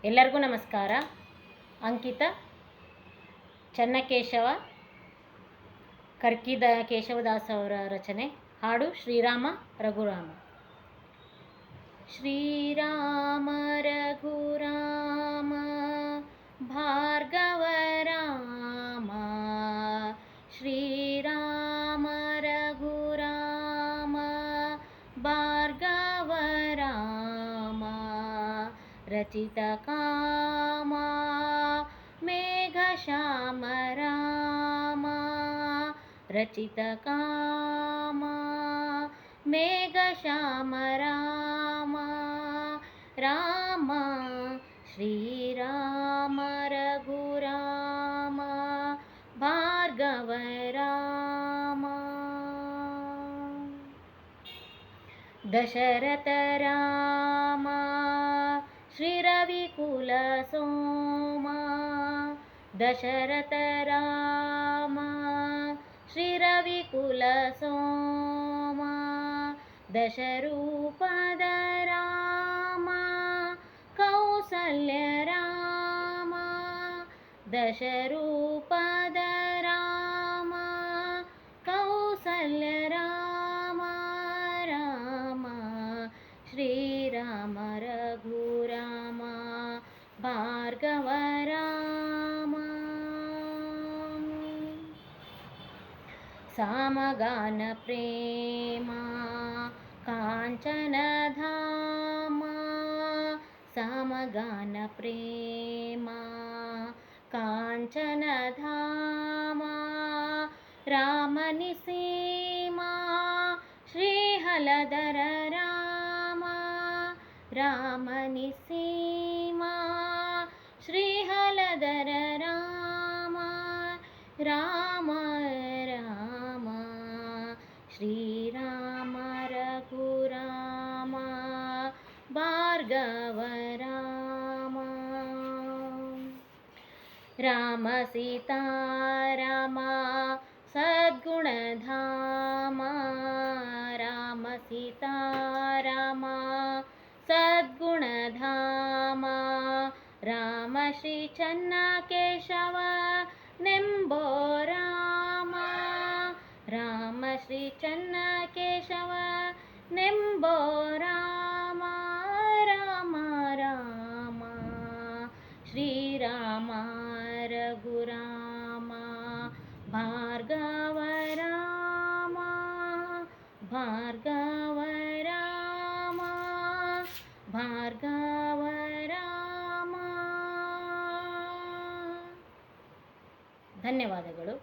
ಎಲ್ಲರಿಗೂ ನಮಸ್ಕಾರ. ಅಂಕಿತ ಚನ್ನಕೇಶವ ಕರ್ಕಿದ ಕೇಶವದಾಸ್ ಅವರ ರಚನೆ. ಹಾಡು ಶ್ರೀರಾಮ ರಘುರಾಮ. ಶ್ರೀರಾಮ ರಘುರಾಮ ಭಾರ್ಗವ ರಾಮ, ಶ್ರೀರಾಮ ರಘುರಾಮ ಭಾರ್ಗವ ರಾಮ, ರಚಿತ ಕಾಮ ಮೇಘ ಶ್ಯಾಮ ರಾಮ, ರಚಿತ ಕಾಮ ಮೇಘ ಶ್ಯಾಮ ರಾಮ, ರಾಮ ಶ್ರೀರಾಮ ರಘುರಾಮ ಭಾರ್ಗವ ರಾಮ. ದಶರಥ ರಾಮ ಶ್ರೀರವಿಕುಲ ಸೋಮ, ದಶರಥ ರಾಮ ಶ್ರೀರವಿಕುಲ ಸೋಮ, ದಶರೂಪದ ರಾಮ ಕೌಸಲ್ಯ ರಾಮ, ದಶರೂಪದ ರಾಮ ಕೌಸಲ್ಯ ರಾಮ, ರಾಮ ಶ್ರೀರಾಮ ರಘುರಾಮ ಭಾರ್ಗವ ರಾಮ. ಸಾಮಗಾನ ಪ್ರೇಮ ಕಾಂಚನ ಧಾಮ, ಸಾಮಗಾನ ಪ್ರೇಮ ಕಾಂಚನ ಧಾಮ, ರಾಮನಿ ಸೀಮಾ ಶ್ರೀಹಲಧರ ರಾಮ, ರಾಮನಿ ಸೀಮಾ ಶ್ರೀಹಲಧರ ರಾಮ, ರಾಮ ರಾಮ ಶ್ರೀರಾಮ ರಘುರಾಮ ಭಾರ್ಗವ ರಾಮ. ರಾಮ ಸೀತಾರಾಮ ಸದ್ಗುಣಧಾಮ, ರಾಮ ಸೀತಾರಾಮ ಸದ್ಗುಣಧಾಮ, ರಾಮ ಶ್ರೀ ಚನ್ನಕೇಶವ ನೆಂಬೋ ರಾಮ, ರಾಮ ಶ್ರೀ ಚನ್ನಕೇಶವ ನೆಂಬೋ ರಾಮ, ರಾಮ ರಾಮ ಶ್ರೀರಾಮ ರಘುರಾಮ ಭಾರ್ಗವ ರಾಮ, ಭಾರ್ಗವ ರಾಮ, ಭಾರ್ಗವ ರಾಮ. ಧನ್ಯವಾದಗಳು.